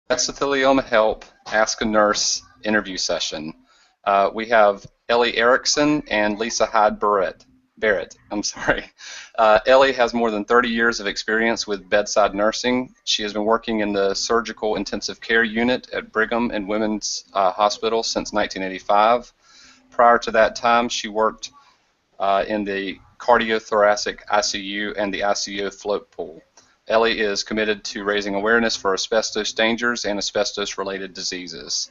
Mesotheliomahelp Ask a Nurse interview session. We have Ellie Erickson and Lisa Hyde Barrett. Ellie has more than 30 years of experience with bedside nursing. She has been working in the surgical intensive care unit at Brigham and Women's Hospital since 1985. Prior to that time, she worked in the cardiothoracic ICU and the ICU float pool. Ellie is committed to raising awareness for asbestos dangers and asbestos-related diseases.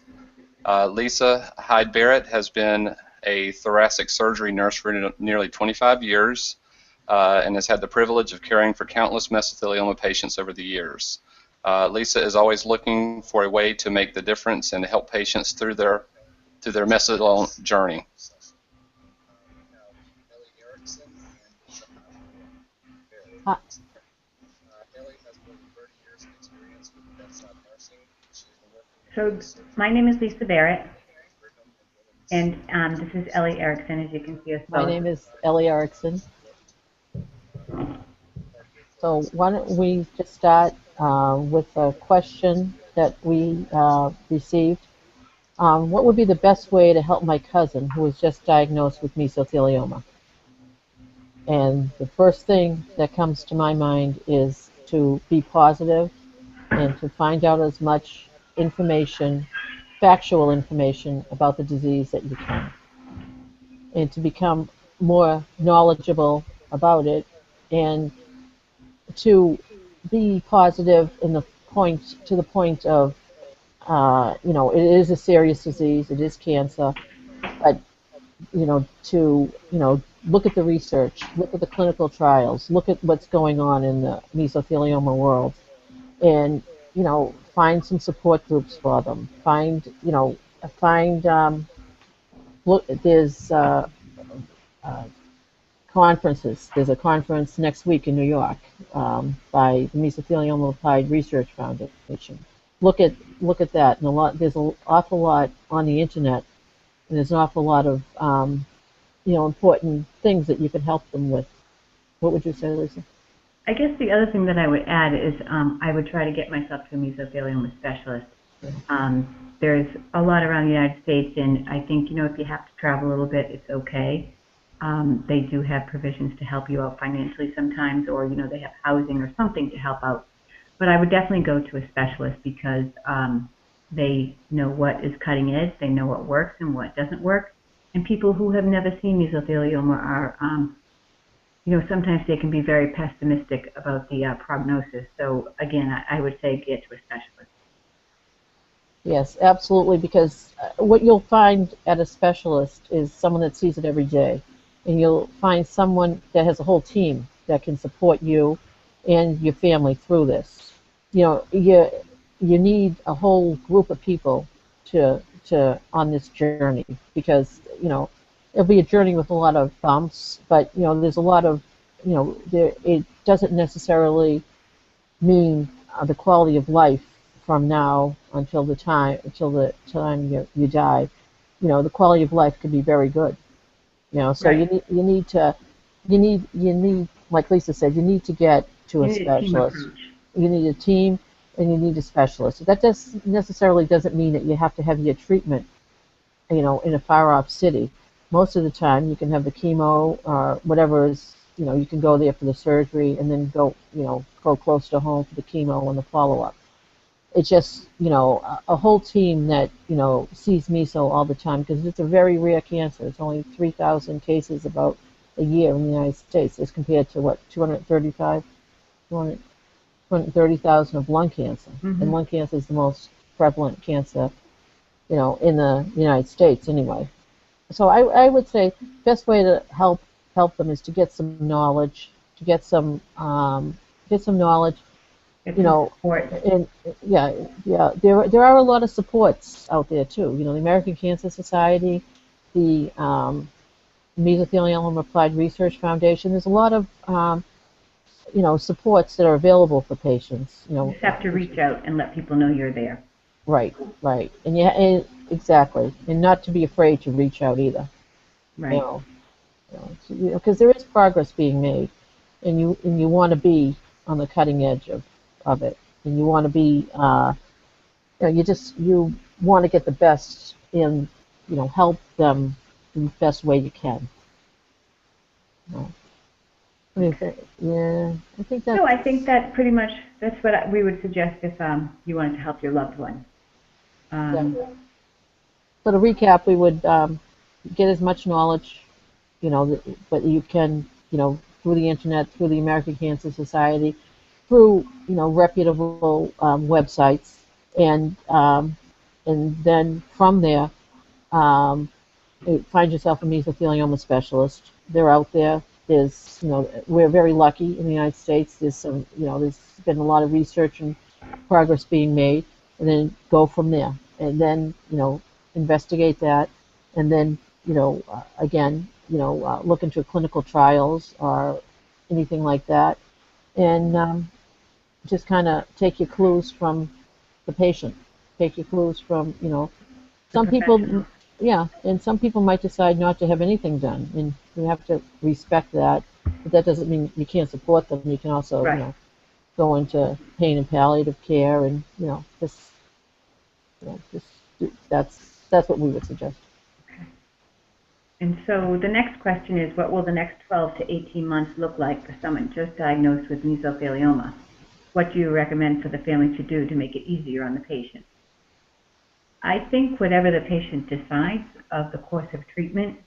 Lisa Hyde Barrett has been a thoracic surgery nurse for nearly 25 years and has had the privilege of caring for countless mesothelioma patients over the years. Lisa is always looking for a way to make the difference and help patients through their mesothelioma journey. Hi. So my name is Lisa Barrett, and this is Ellie Erickson, as you can see us both. My name is Ellie Erickson. So why don't we just start with a question that we received. What would be the best way to help my cousin who was just diagnosed with mesothelioma? And the first thing that comes to my mind is to be positive and to find out as much information, factual information about the disease that you can, and to become more knowledgeable about it, and to be positive in the point of it is a serious disease, it is cancer, but to look at the research, look at the clinical trials, look at what's going on in the mesothelioma world, and find some support groups for them. Look, there's conferences. There's a conference next week in New York by the Mesotheliomahelp Research Foundation. Look at that, and there's an awful lot on the internet, and there's an awful lot of important things that you can help them with. What would you say, Lisa? I guess the other thing that I would add is I would try to get myself to a mesothelioma specialist. There's a lot around the United States, and I think if you have to travel a little bit, it's okay. They do have provisions to help you out financially sometimes, or they have housing or something to help out. But I would definitely go to a specialist because they know what is cutting edge, they know what works and what doesn't work. And people who have never seen mesothelioma are, sometimes they can be very pessimistic about the prognosis. So again, I would say get to a specialist. Yes, absolutely, because what you'll find at a specialist is someone that sees it every day. And you'll find someone that has a whole team that can support you and your family through this. You need a whole group of people to on this journey, because it'll be a journey with a lot of bumps, but there's a lot of it doesn't necessarily mean the quality of life from now until the time you die. The quality of life could be very good. So right. you need, like Lisa said, you need to get to a specialist. You need a team, and you need a specialist. That necessarily doesn't mean that you have to have your treatment, in a far-off city. Most of the time, you can have the chemo or whatever is, you can go there for the surgery and then go close to home for the chemo and the follow-up. It's just, a whole team that, sees meso all the time, because it's a very rare cancer. It's only 3,000 cases about a year in the United States, as compared to, 230,000 of lung cancer. Mm-hmm. And lung cancer is the most prevalent cancer, in the United States anyway. So I would say best way to help them is to get some knowledge, There are a lot of supports out there too. The American Cancer Society, the Mesotheliomahelp Research Foundation. There's a lot of supports that are available for patients. You just have to reach out and let people know you're there. Right, and exactly, and not to be afraid to reach out either. Right. Because there is progress being made, and you want to be on the cutting edge of it, and you want to be you want to get the best and help them in the best way you can. What do you think? Yeah, I think that. No, I think that pretty much that's what we would suggest if you wanted to help your loved one. Yeah. So to recap, we would get as much knowledge, but you can, through the internet, through the American Cancer Society, through reputable websites, and then from there, um, find yourself a mesothelioma specialist. They're out there. We're very lucky in the United States. There's been a lot of research and progress being made, and then go from there, and then investigate that, and then again look into clinical trials or anything like that, and just kind of take your clues from the patient, take your clues from The some people, professional. yeah, and some people might decide not to have anything done, and you have to respect that. But that doesn't mean you can't support them. You can also, Right. go into pain and palliative care, and just that's what we would suggest. Okay. And so the next question is, what will the next 12 to 18 months look like for someone just diagnosed with mesothelioma? What do you recommend for the family to do to make it easier on the patient? I think whatever the patient decides of the course of treatment,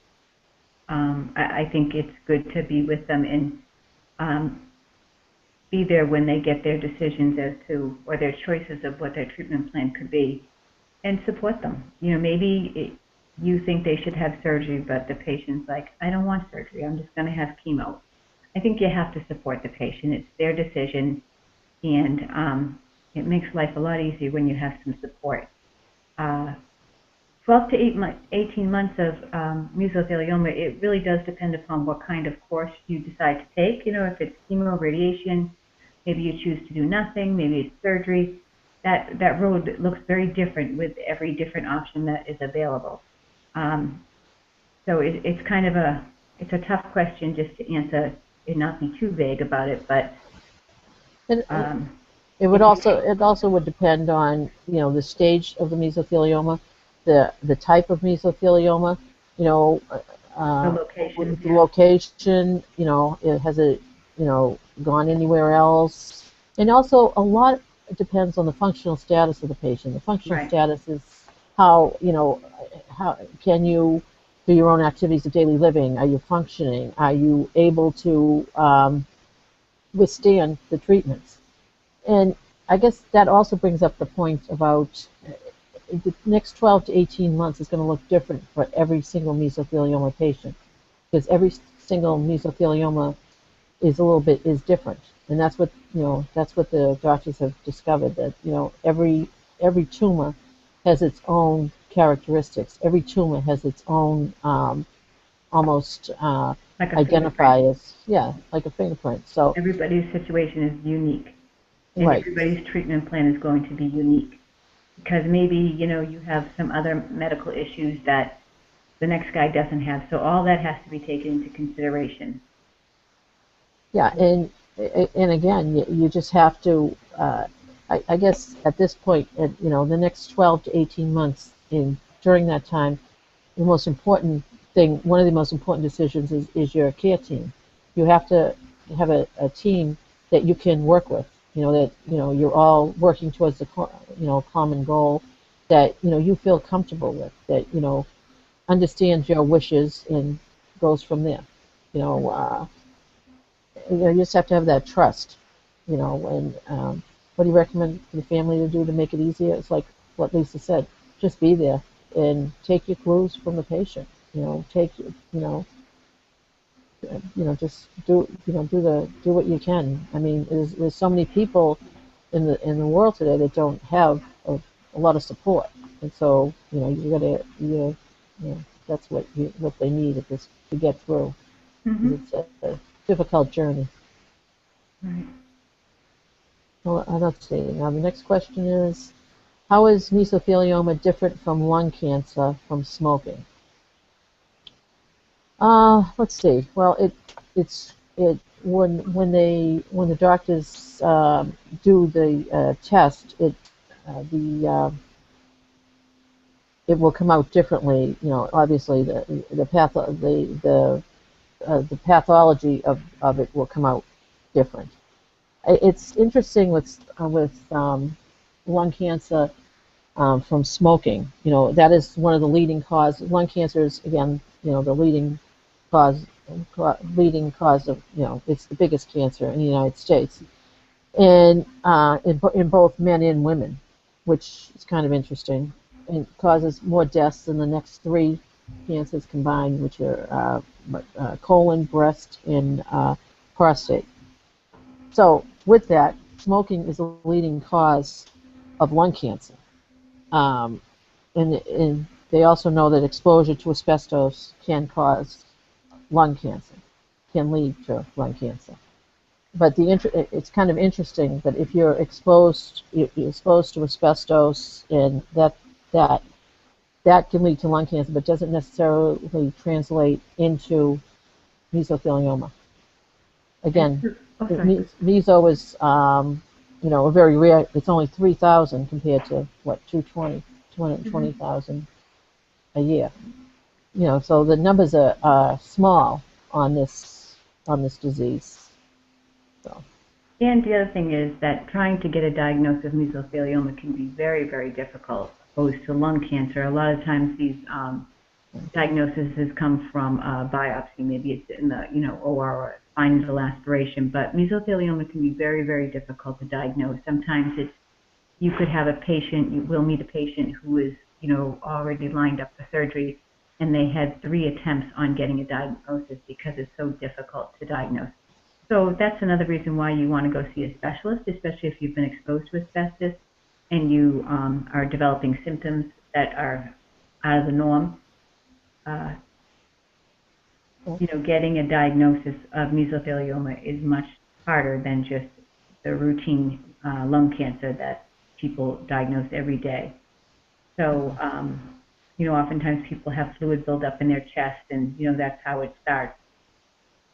I think it's good to be with them and be there when they get their decisions as to, or their choices of what their treatment plan could be, and support them. Maybe you think they should have surgery, but the patient's like, I don't want surgery, I'm just going to have chemo. I think you have to support the patient. It's their decision, and it makes life a lot easier when you have some support. 12 to 18 months of mesothelioma, it really does depend upon what kind of course you decide to take. If it's chemo, radiation, maybe you choose to do nothing, maybe it's surgery. That road looks very different with every different option that is available. So it's kind of it's a tough question just to answer and not be too vague about it, but And it if you take also would depend on the stage of the mesothelioma, the type of mesothelioma, you know, the uh, location, the yeah, location, it has it gone anywhere else, and also a lot depends on the functional status of the patient. The functional right. status is how can you do your own activities of daily living? Are you functioning? Are you able to withstand the treatments? And I guess that also brings up the point about the next 12 to 18 months is going to look different for every single mesothelioma patient, because every single mesothelioma is different, and that's what the doctors have discovered, that every tumor has its own characteristics. Every tumor has its own almost Like a fingerprint. identifiers, yeah, like a fingerprint. So Everybody's situation is unique, and right. everybody's treatment plan is going to be unique, because maybe you have some other medical issues that the next guy doesn't have. So all that has to be taken into consideration. Yeah, and again, you just have to. I guess at this point, the next 12 to 18 months, during that time, the most important thing, one of the most important decisions is your care team. You have to have a team that you can work with. That you're all working towards the common goal, that you feel comfortable with, that understands your wishes and goes from there. You know. You just have to have that trust, and what do you recommend for the family to do to make it easier? It's like what Lisa said, just be there and take your clues from the patient. Just do what you can. I mean, there's so many people in the world today that don't have a lot of support, and so that's what they need at this to get through. Mm-hmm. It's a difficult journey. Right. Well, let's see. Now the next question is, how is mesothelioma different from lung cancer from smoking? Let's see. Well, it's it when the doctors do the test, it will come out differently. Obviously the pathology of it will come out different. It's interesting with lung cancer from smoking. That is one of the leading causes. Lung cancer is, again, the cause leading cause of, it's the biggest cancer in the United States, and in both men and women, which is kind of interesting, and causes more deaths than the next three cancers combined, which are colon, breast, and prostate. So with that, smoking is a leading cause of lung cancer. Um, and they also know that exposure to asbestos can cause lung cancer, can lead to lung cancer. But it's kind of interesting that if you're exposed to asbestos, and that that can lead to lung cancer, but doesn't necessarily translate into mesothelioma. Again, meso is a very rare. It's only 3,000 compared to what 220,000 a year. So the numbers are small on this disease. So. And the other thing is that trying to get a diagnosis of mesothelioma can be very, very difficult, opposed to lung cancer. A lot of times these diagnoses come from biopsy. Maybe it's in the OR or spine needle aspiration. But mesothelioma can be very, very difficult to diagnose. Sometimes you could have a patient, you will meet a patient who is already lined up for surgery, and they had 3 attempts on getting a diagnosis because it's so difficult to diagnose. So that's another reason why you want to go see a specialist, especially if you've been exposed to asbestos and you are developing symptoms that are out of the norm. Getting a diagnosis of mesothelioma is much harder than just the routine lung cancer that people diagnose every day. So, oftentimes people have fluid buildup in their chest, and that's how it starts.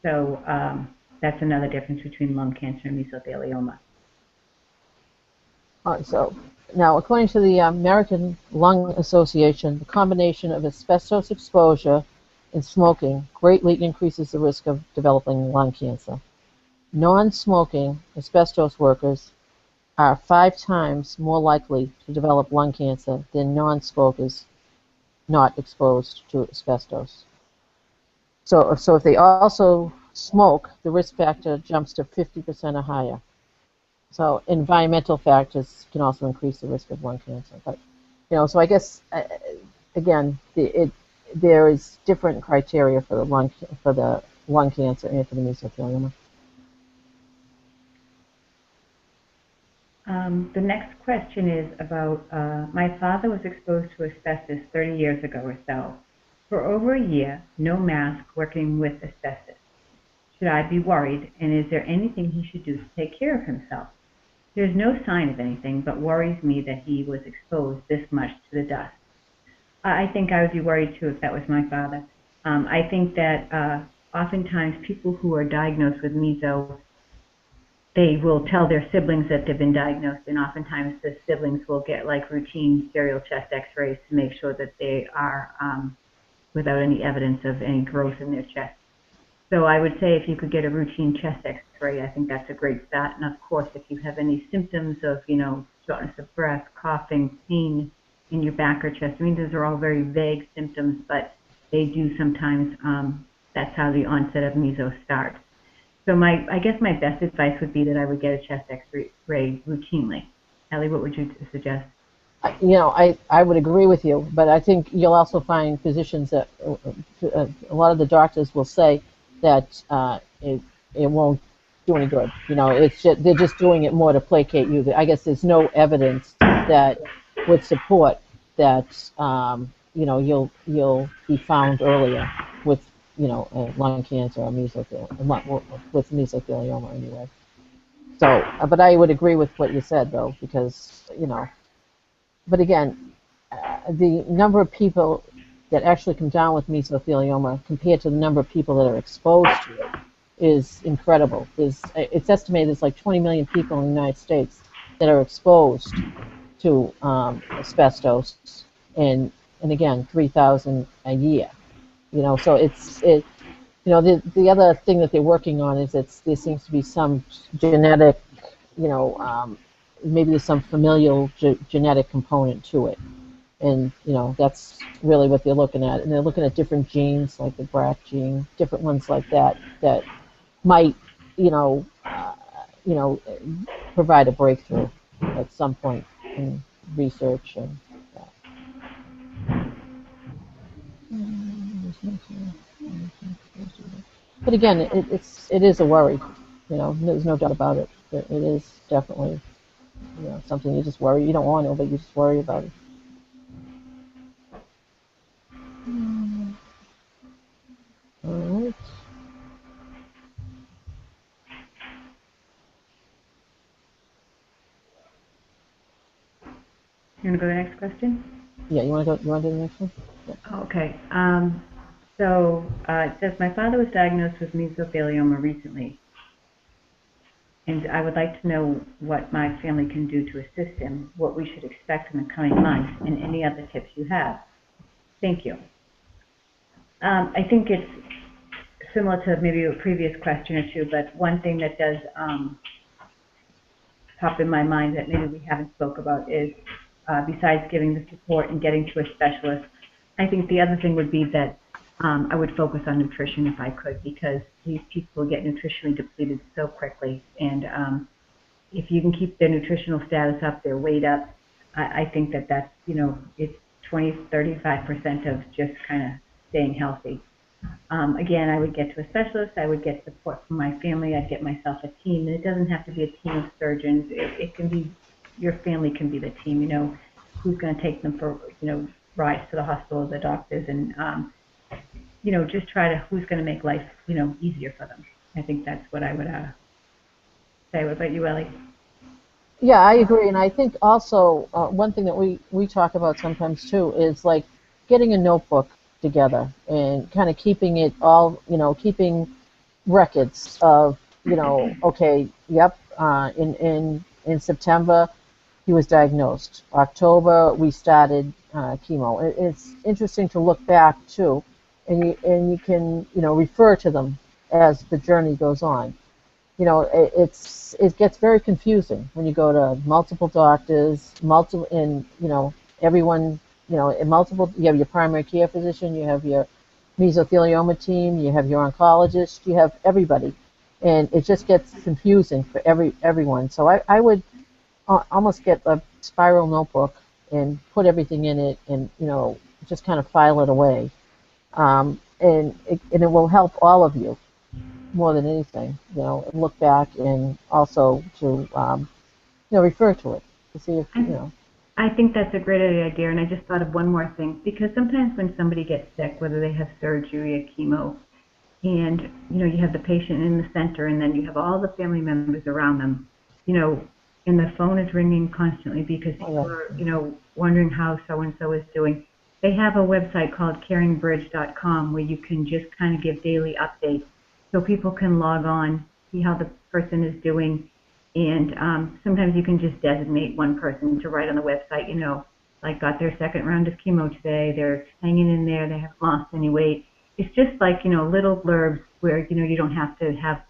So that's another difference between lung cancer and mesothelioma. All right, so now, according to the American Lung Association, the combination of asbestos exposure and smoking greatly increases the risk of developing lung cancer. Non-smoking asbestos workers are 5 times more likely to develop lung cancer than non-smokers not exposed to asbestos. So if they also smoke, the risk factor jumps to 50% or higher. So environmental factors can also increase the risk of lung cancer. But so I guess again, there is different criteria for the lung cancer and for the mesothelioma. The next question is about, my father was exposed to asbestos 30 years ago or so. For over a year, no mask, working with asbestos. Should I be worried, and is there anything he should do to take care of himself? There's no sign of anything, but worries me that he was exposed this much to the dust. I think I would be worried too if that was my father. I think that oftentimes people who are diagnosed with meso, they will tell their siblings that they've been diagnosed, and oftentimes the siblings will get like routine serial chest x-rays to make sure that they are without any evidence of any growth in their chest. So I would say if you could get a routine chest x-ray, I think that's a great start. And of course, if you have any symptoms of, shortness of breath, coughing, pain in your back or chest, those are all very vague symptoms, but they do sometimes, that's how the onset of meso starts. So I guess my best advice would be that I would get a chest x-ray routinely. Ellie, what would you suggest? I would agree with you, but I think you'll also find physicians that a lot of the doctors will say that it won't do any good. They're just doing it more to placate you. I guess there's no evidence that would support that you'll be found earlier with lung cancer or with mesothelioma anyway. So, but I would agree with what you said though, because but again, the number of people that actually come down with mesothelioma compared to the number of people that are exposed to it is incredible. It's estimated there's like 20 million people in the United States that are exposed to asbestos, and again 3,000 a year. So the other thing that they're working on is there seems to be some genetic, maybe there's some familial genetic component to it, and that's really what they're looking at, and they're looking at different genes like the BRCA gene, different ones like that might, you know, uh, you know, provide a breakthrough at some point in research and. But again, it is a worry. There's no doubt about it. It is definitely something you just worry. You don't want to, but you just worry about it. All right. You want to go to the next question? Yeah, you want to go? You want to do the next one? Yeah. Okay. So it says, my father was diagnosed with mesothelioma recently, and I would like to know what my family can do to assist him, what we should expect in the coming months, and any other tips you have. Thank you. I think it's similar to maybe a previous question or two, but one thing that does pop in my mind that maybe we haven't spoke about is, besides giving the support and getting to a specialist, I think the other thing would be that I would focus on nutrition if I could, because these people get nutritionally depleted so quickly, and if you can keep their nutritional status up, their weight up, I think that's, it's 20–35% of just kind of staying healthy. Again, I would get to a specialist, I would get support from my family, I'd get myself a team, and it doesn't have to be a team of surgeons. It can be, your family can be the team, who's going to take them for, rides to the hospital, the doctors, and, just try to, who's going to make life, easier for them. I think that's what I would say. What about you, Ellie? Yeah, I agree, and I think also one thing that we talk about sometimes too is like getting a notebook together and kind of keeping it all, keeping records of, okay, yep, in September he was diagnosed. October we started chemo. It's interesting to look back too, and you can refer to them as the journey goes on. It gets very confusing when you go to multiple doctors, multiple, and everyone, in multiple. You have your primary care physician, you have your mesothelioma team, you have your oncologist, you have everybody, and it just gets confusing for everyone. So I would almost get a spiral notebook and put everything in it, and just kind of file it away, and it will help all of you more than anything, look back and also to, refer to it to see if. I think that's a great idea, and I just thought of one more thing, because sometimes when somebody gets sick, whether they have surgery or chemo, and you have the patient in the center, and then you have all the family members around them, and the phone is ringing constantly because people are, wondering how so-and-so is doing. They have a website called caringbridge.com where you can just kind of give daily updates, so people can log on, see how the person is doing, and sometimes you can just designate one person to write on the website, like got their second round of chemo today, they're hanging in there, they haven't lost any weight. It's just like, little blurbs where, you don't have to have,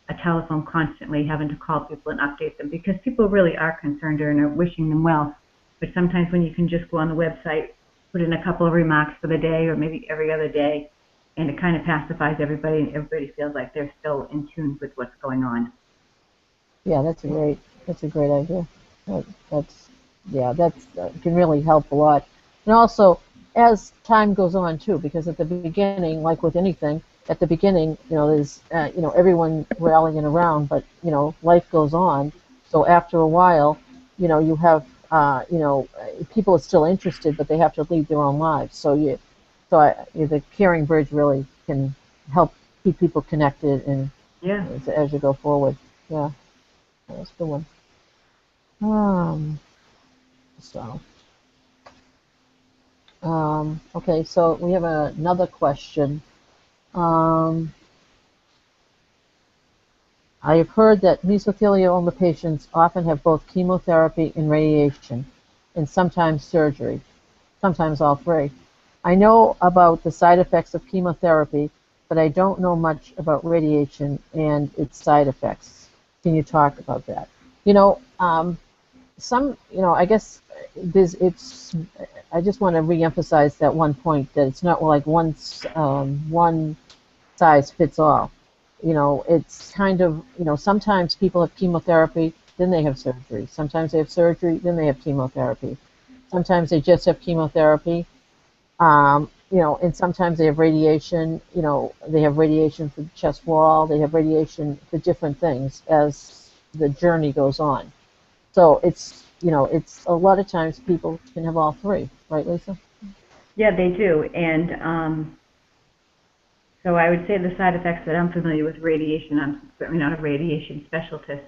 a telephone constantly having to call people and update them, because people really are concerned and are wishing them well. But sometimes when you can just go on the website, put in a couple of remarks for the day or maybe every other day, and it kind of pacifies everybody, and everybody feels like they're still in tune with what's going on. Yeah, that's a great idea. That can really help a lot. And also, as time goes on too, because at the beginning, like with anything, at the beginning, there's everyone rallying around, but life goes on. So after a while, you have people are still interested, but they have to lead their own lives. The Caring Bridge really can help keep people connected and as you go forward. Yeah, that's a good one. So, okay, so we have another question. Um, I have heard that mesothelioma patients often have both chemotherapy and radiation, and sometimes surgery, sometimes all three. I know about the side effects of chemotherapy, but I don't know much about radiation and its side effects. Can you talk about that? You know, I guess it's. I just want to reemphasize that one point that it's not like one size fits all. It's kind of, sometimes people have chemotherapy, then they have surgery. Sometimes they have surgery, then they have chemotherapy. Sometimes they just have chemotherapy, and sometimes they have radiation. They have radiation for the chest wall. They have radiation for different things as the journey goes on. So it's a lot of times people can have all three, right, Lisa? Yeah, they do. And so I would say the side effects that I'm familiar with radiation, I'm certainly not a radiation specialist,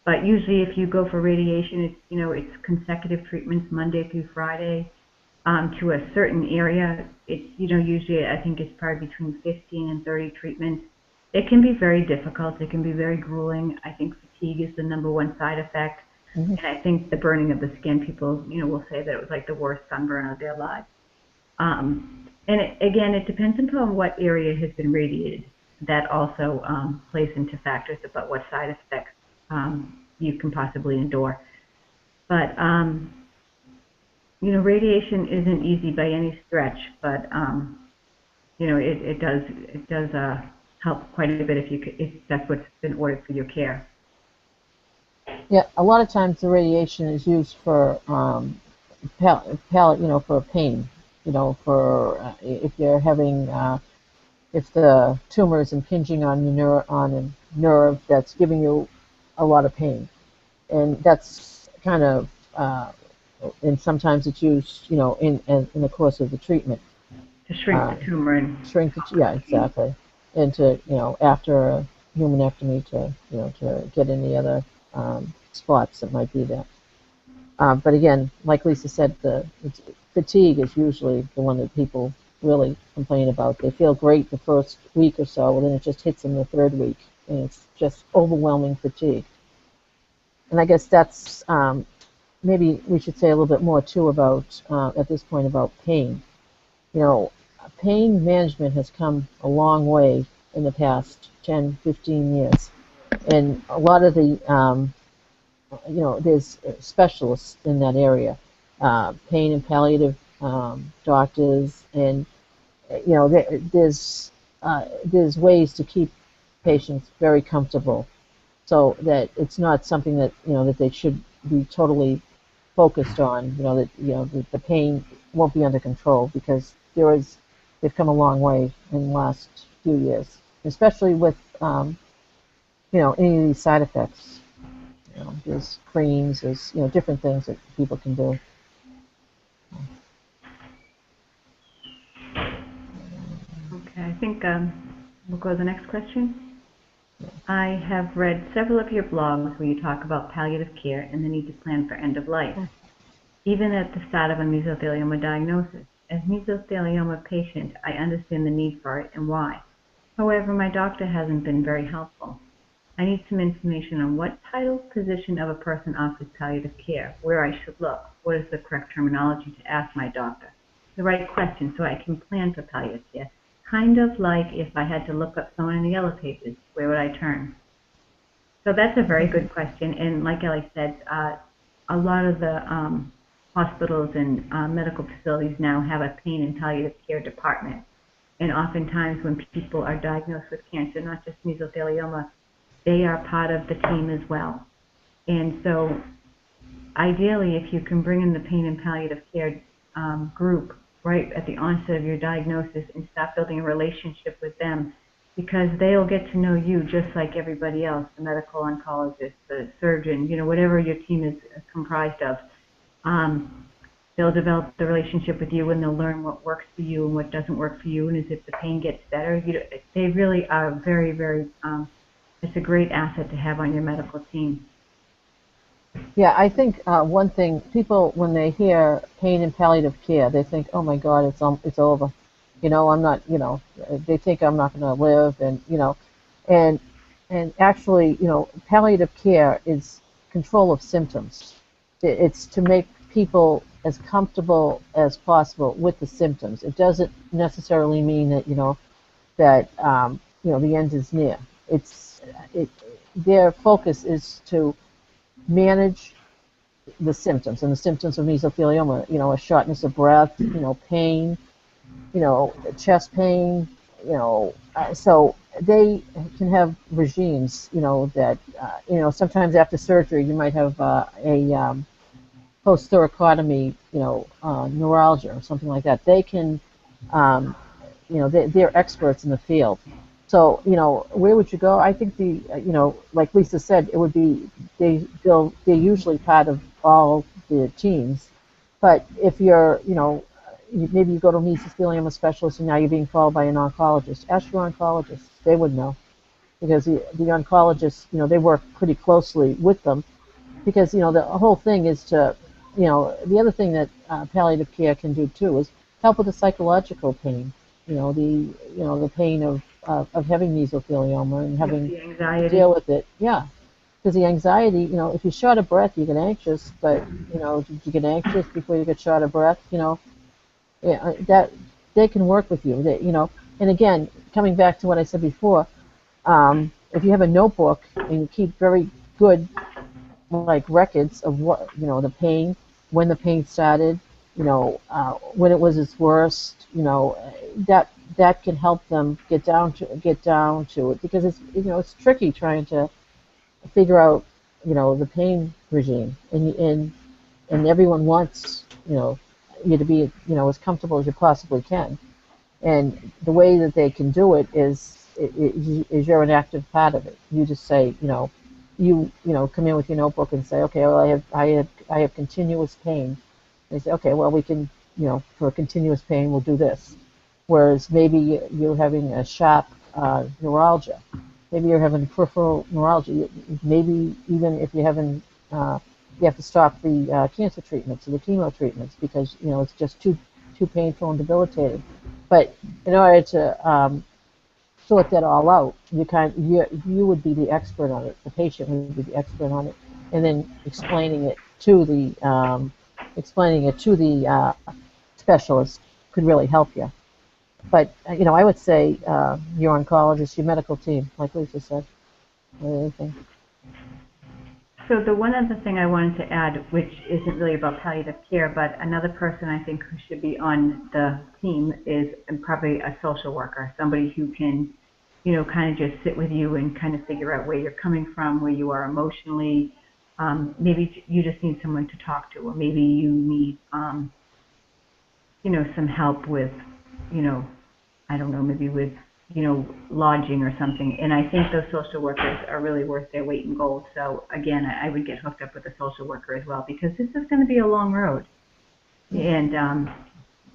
but usually if you go for radiation, it's consecutive treatments Monday through Friday to a certain area. It's, usually I think it's probably between 15 and 30 treatments. It can be very difficult. It can be very grueling. I think fatigue is the #1 side effect. Mm-hmm. And I think the burning of the skin, people, will say that it was like the worst sunburn of their lives. And again, it depends upon what area has been radiated. That also plays into factors about what side effects you can possibly endure. But radiation isn't easy by any stretch, but it does help quite a bit if that's what's been ordered for your care. Yeah, a lot of times the radiation is used for for pain. For if you're having if the tumor is impinging on a nerve that's giving you a lot of pain, and that's kind of and sometimes it's used in the course of the treatment To shrink the tumor and yeah, exactly, and to after a humanectomy to get any other spots that might be there. But again, like Lisa said, fatigue is usually the one that people really complain about. They feel great the first week or so, and then it just hits them the third week, and it's just overwhelming fatigue. And I guess that's maybe we should say a little bit more too about at this point about pain. Pain management has come a long way in the past 10, 15 years, and a lot of the there's specialists in that area, pain and palliative doctors, and there's ways to keep patients very comfortable, so that it's not something that that they should be totally focused on. That the pain won't be under control, because they've come a long way in the last few years, especially with any of these side effects. There's creams, there's different things that people can do. Okay, I think we'll go to the next question. I have read several of your blogs where you talk about palliative care and the need to plan for end of life, even at the start of a mesothelioma diagnosis. As a mesothelioma patient, I understand the need for it and why. However, my doctor hasn't been very helpful. I need some information on what title, position of a person offers palliative care, where I should look, what is the correct terminology to ask my doctor, the right question so I can plan for palliative care. Kind of like if I had to look up someone in the Yellow Pages, where would I turn? So that's a very good question, and like Ellie said, a lot of the hospitals and medical facilities now have a pain and palliative care department, and oftentimes when people are diagnosed with cancer, not just mesothelioma, they are part of the team as well. And so ideally, if you can bring in the pain and palliative care group right at the onset of your diagnosis and start building a relationship with them, because they'll get to know you just like everybody else, the medical oncologist, the surgeon, whatever your team is comprised of. They'll develop the relationship with you, and they'll learn what works for you and what doesn't work for you, and as if the pain gets better. They really are very, very, it's a great asset to have on your medical team. Yeah, I think one thing, people, when they hear pain and palliative care, they think, oh my God, it's over. I'm not, they think I'm not going to live, and And actually, palliative care is control of symptoms. It's to make people as comfortable as possible with the symptoms. It doesn't necessarily mean that the end is near. It, their focus is to manage the symptoms, and the symptoms of mesothelioma, a shortness of breath, pain, chest pain, so they can have regimes, that, sometimes after surgery you might have a post-thoracotomy, neuralgia or something like that. They can, they're experts in the field. So, where would you go? I think like Lisa said, it would be, they're usually part of all the teams. But if you're, maybe you go to a mesothelioma specialist and now you're being followed by an oncologist. Ask your oncologist; they would know, because the oncologists, they work pretty closely with them, because the whole thing is to, the other thing that palliative care can do too is help with the psychological pain, the pain of having mesothelioma and having to deal with it. Yeah, because the anxiety, if you're short of breath, you get anxious, but did you get anxious before you get short of breath? Yeah, that they can work with you. And again, coming back to what I said before, if you have a notebook and you keep very good, like, records of what, the pain, when the pain started, when it was its worst, that can help them get down to it, because it's tricky trying to figure out, the pain regime, and everyone wants, you to be, as comfortable as you possibly can. And the way that they can do it is you're an active part of it. You just say, you come in with your notebook and say, okay, well, I have continuous pain. They say, okay, well, we can, for continuous pain, we'll do this. Whereas maybe you're having a sharp neuralgia. Maybe you're having peripheral neuralgia. Maybe even if you're having, you have to stop the cancer treatments or the chemo treatments, because it's just too painful and debilitating. But in order to sort that all out, you would be the expert on it. The patient would be the expert on it, and then explaining it to the specialist could really help you. But I would say your oncologist, your medical team, like Lisa said, or anything. So the one other thing I wanted to add, which isn't really about palliative care, but another person I think who should be on the team is probably a social worker, somebody who can, kind of just sit with you and kind of figure out where you're coming from, where you are emotionally. Maybe you just need someone to talk to, or maybe you need, some help with, I don't know, maybe with, lodging or something. And I think those social workers are really worth their weight in gold. So again, I would get hooked up with a social worker as well, because this is going to be a long road. And,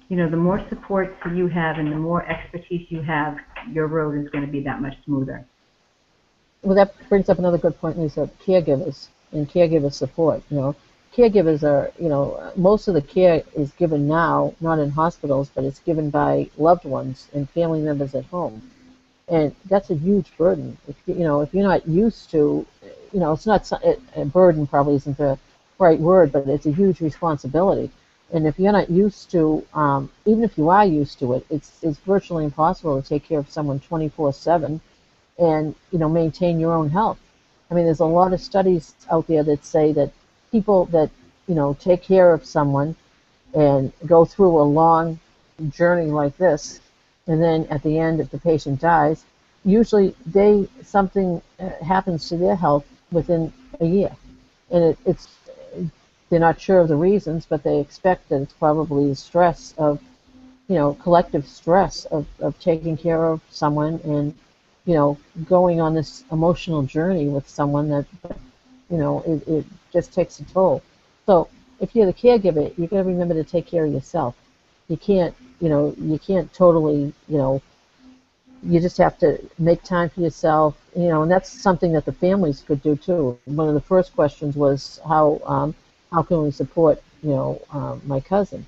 the more support you have and the more expertise you have, your road is going to be that much smoother. Well, that brings up another good point, Lisa. Caregivers and caregiver support. Caregivers are, most of the care is given now, not in hospitals, but it's given by loved ones and family members at home. And that's a huge burden. If you're not used to, it's not a burden, probably isn't the right word, but it's a huge responsibility. And if you're not used to, even if you are used to it, it's virtually impossible to take care of someone 24/7 and maintain your own health. I mean, there's a lot of studies out there that say that people that take care of someone and go through a long journey like this, and then at the end, if the patient dies, usually something happens to their health within a year, and they're not sure of the reasons, but they expect that it's probably the stress of collective stress of taking care of someone, and going on this emotional journey with someone that it just takes a toll. So if you're the caregiver, you got to remember to take care of yourself. You can't totally, you just have to make time for yourself, and that's something that the families could do too. One of the first questions was how can we support, my cousin?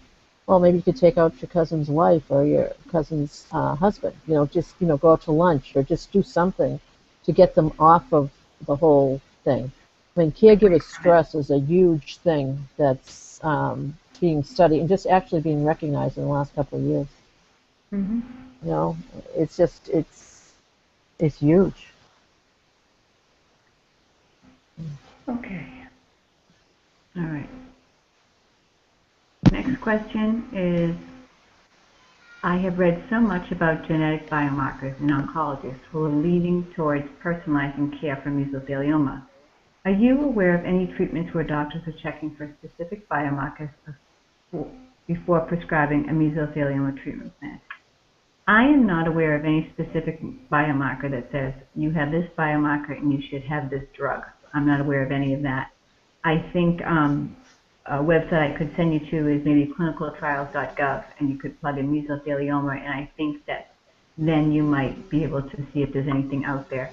Well, maybe you could take out your cousin's wife or your cousin's husband, just, go out to lunch or just do something to get them off of the whole thing. I mean, caregiver stress is a huge thing that's being studied and just actually being recognized in the last couple of years. Mm-hmm. You know, it's just it's huge. Okay. All right. Next question is, I have read so much about genetic biomarkers in oncologists who are leaning towards personalizing care for mesothelioma. Are you aware of any treatments where doctors are checking for specific biomarkers before prescribing a mesothelioma treatment plan? I am not aware of any specific biomarker that says you have this biomarker and you should have this drug. I'm not aware of any of that. I think a website I could send you to is maybe clinicaltrials.gov, and you could plug in mesothelioma, and I think that then you might be able to see if there's anything out there.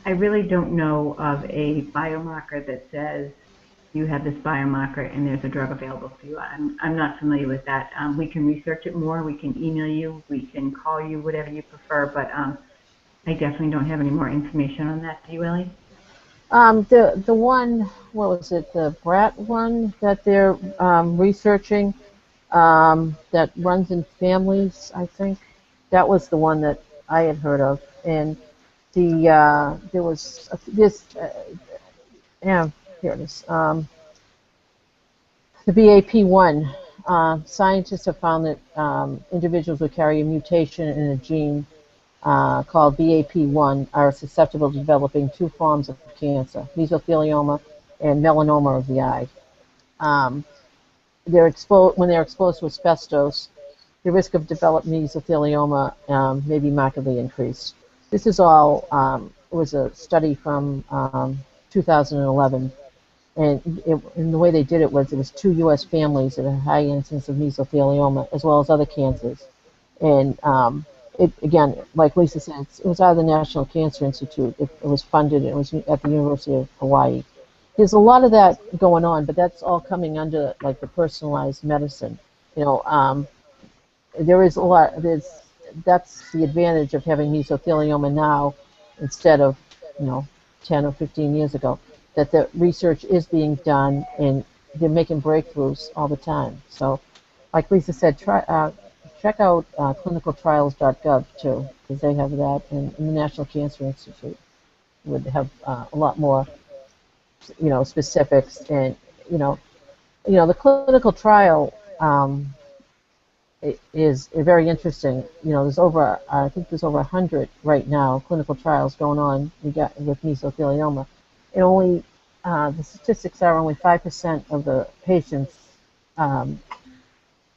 I really don't know of a biomarker that says you have this biomarker and there's a drug available for you. I'm not familiar with that. We can research it more. We can email you. We can call you, whatever you prefer. But I definitely don't have any more information on that. Do you, Ellie? The one, what was it, the Brat one that they're researching that runs in families, I think. That was the one that I had heard of. And there was this, yeah, here it is. The BAP1, scientists have found that individuals who carry a mutation in a gene called BAP1 are susceptible to developing two forms of cancer, mesothelioma and melanoma of the eye. When they're exposed to asbestos, the risk of developing mesothelioma may be markedly increased. This is all was a study from 2011, and the way they did it was 2 U.S. families that had a high incidence of mesothelioma as well as other cancers, and it, again, like Lisa said, it was out of the National Cancer Institute. It was funded. It was at the University of Hawaii. There's a lot of that going on, but that's all coming under like the personalized medicine. You know, there is a lot. That's the advantage of having mesothelioma now instead of 10 or 15 years ago. That the research is being done and they're making breakthroughs all the time. So, like Lisa said, check out clinicaltrials.gov too, because they have that, and the National Cancer Institute would have a lot more, specifics, and the clinical trial is very interesting. There's I think there's over 100 right now clinical trials going on with mesothelioma, and only the statistics are only 5% of the patients,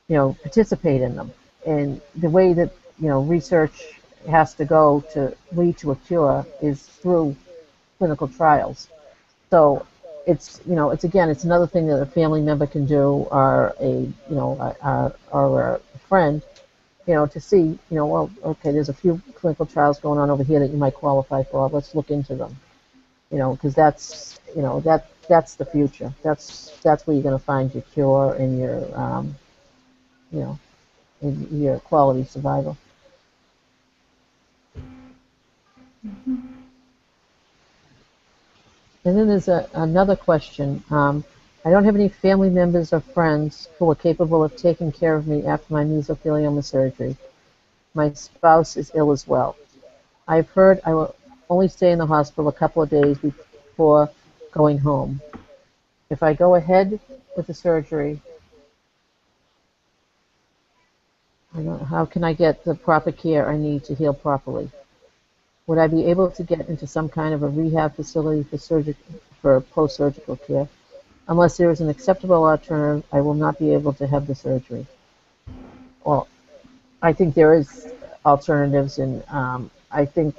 participate in them. And the way that research has to go to lead to a cure is through clinical trials. So it's another thing that a family member can do, or a friend, to see, well, okay, there's a few clinical trials going on over here that you might qualify for. Let's look into them, because that's the future. That's where you're going to find your cure and your quality survival. Mm-hmm. And then there's another question. I don't have any family members or friends who are capable of taking care of me after my mesothelioma surgery. My spouse is ill as well. I've heard I will only stay in the hospital a couple of days before going home. If I go ahead with the surgery, how can I get the proper care I need to heal properly? Would I be able to get into some kind of a rehab facility for post-surgical care? Unless there is an acceptable alternative, I will not be able to have the surgery. Well, I think there is alternatives, and I think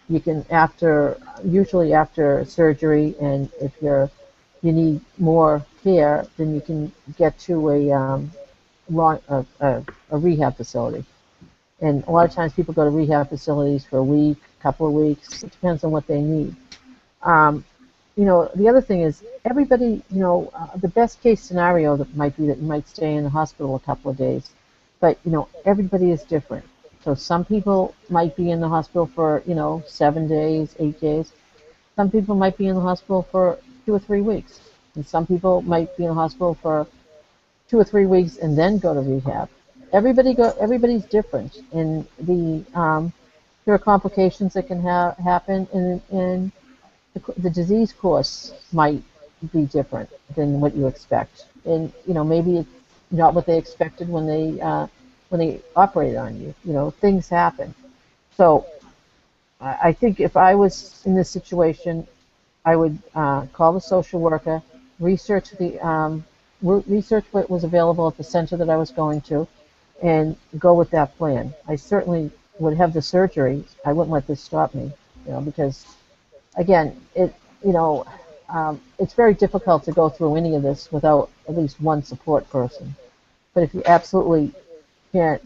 you can usually after surgery, and if you need more care, then you can get to a rehab facility. And a lot of times people go to rehab facilities for a week, couple of weeks. It depends on what they need. The other thing is everybody, the best case scenario that might be that you might stay in the hospital a couple of days, but everybody is different. So some people might be in the hospital for, 7 days, 8 days. Some people might be in the hospital for 2 or 3 weeks. And some people might be in the hospital for 2 or 3 weeks and then go to rehab. Everybody's different. And there are complications that can happen, and the disease course might be different than what you expect. And, maybe it's not what they expected when they operated on you. Things happen. So I think if I was in this situation, I would call the social worker, research research what was available at the center that I was going to, and go with that plan. I certainly would have the surgery. I wouldn't let this stop me, because again, it's very difficult to go through any of this without at least one support person. But if you absolutely can't,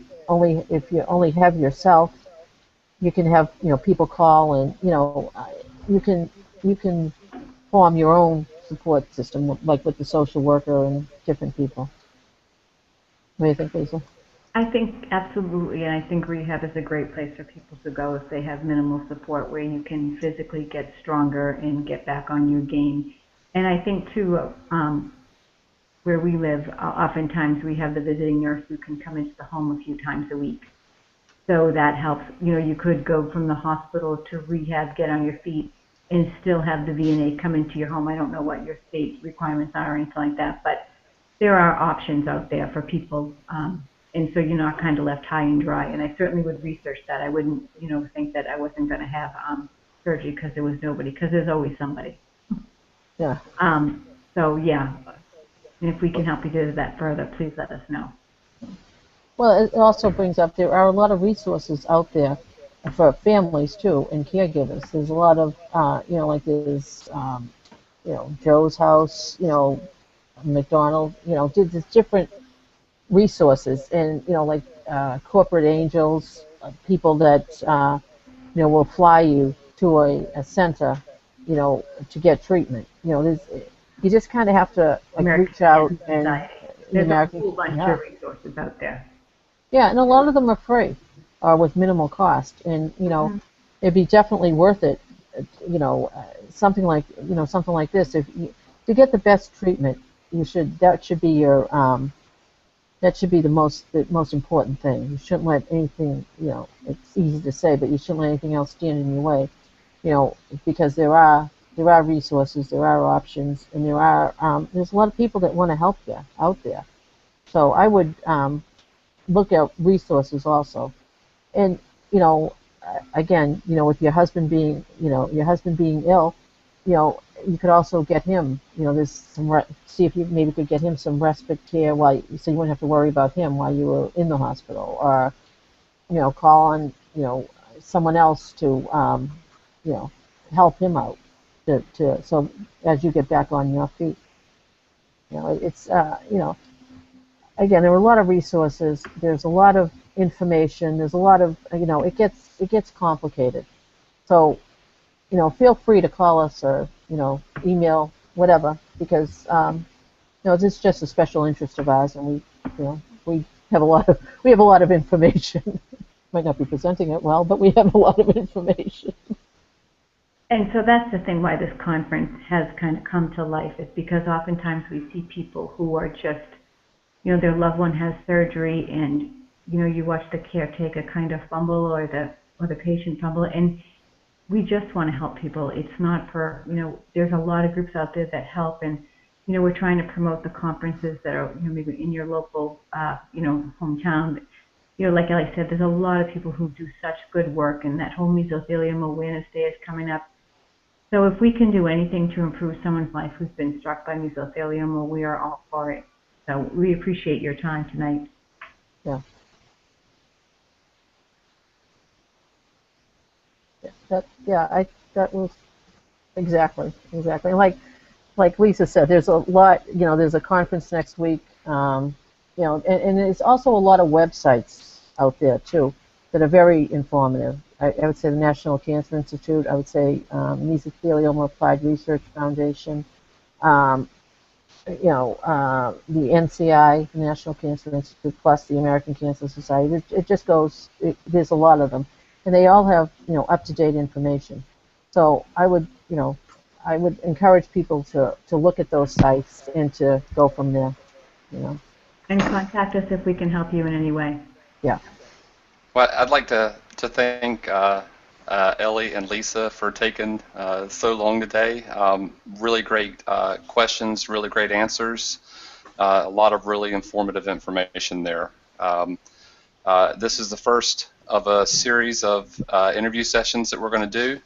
if you only have yourself, you can have people call, and you can form your own support system, like with the social worker and different people. What do you think, Lisa? I think absolutely, and I think rehab is a great place for people to go if they have minimal support, where you can physically get stronger and get back on your game. And I think too, where we live, oftentimes we have the visiting nurse who can come into the home a few times a week. So that helps. You could go from the hospital to rehab, get on your feet, and still have the VNA come into your home. I don't know what your state requirements are or anything like that, but there are options out there for people. And so you're not kind of left high and dry. And I certainly would research that. I wouldn't, think that I wasn't going to have surgery because there was nobody, because there's always somebody. Yeah. So yeah, and if we can help you do that further, please let us know. Well, it also brings up, there are a lot of resources out there for families too, and caregivers. There's a lot of, like there's, Joe's House, McDonald, there's different resources, and like corporate angels, people that will fly you to a center, to get treatment. You just kind of have to reach out, and there's a whole bunch of resources out there. Yeah, and a lot of them are free, or with minimal cost, and it'd be definitely worth it. Something like this. If to get the best treatment, that should be your the most important thing. You shouldn't let anything, it's easy to say, but you shouldn't let anything else stand in your way, because there are resources, there are options, and there's a lot of people that want to help you out there. So I would look at resources also, and again, with your husband being ill, you could also get him, there's see if you maybe could get him some respite care so you wouldn't have to worry about him while you were in the hospital, or call on someone else to help him out so as you get back on your feet. It's again, there are a lot of resources. There's a lot of information. There's a lot of it gets complicated. So feel free to call us, or email, whatever, because this is just a special interest of ours, and we have a lot of information. Might not be presenting it well, but we have a lot of information. And so that's the thing why this conference has kind of come to life, is because oftentimes we see people who are just, their loved one has surgery, and you watch the caretaker kind of fumble, or the patient fumble, and we just want to help people. It's not for, there's a lot of groups out there that help, and we're trying to promote the conferences that are maybe in your local hometown. Like Ellie said, there's a lot of people who do such good work, and that whole Mesothelioma Awareness Day is coming up. So if we can do anything to improve someone's life who's been struck by mesothelioma, we are all for it. So we appreciate your time tonight. Yeah. That was exactly. Like Lisa said, there's a lot, there's a conference next week, and there's also a lot of websites out there too that are very informative. I would say the National Cancer Institute. I would say Mesothelioma Applied Research Foundation. the NCI, National Cancer Institute, plus the American Cancer Society. It just goes. There's a lot of them, and they all have up-to-date information. So I would encourage people to look at those sites and to go from there. You know, And contact us if we can help you in any way. yeah. Well, I'd like to thank Ellie and Lisa for taking so long today. Really great questions, really great answers. A lot of really informative information there. This is the first of a series of interview sessions that we're going to do.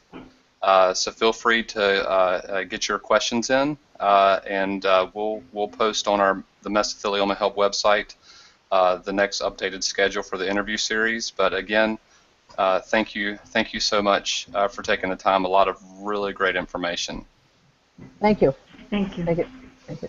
So feel free to get your questions in, and we'll post on the Mesotheliomahelp website the next updated schedule for the interview series. But again, thank you so much for taking the time. A lot of really great information. Thank you. Thank you. Thank you. Thank you.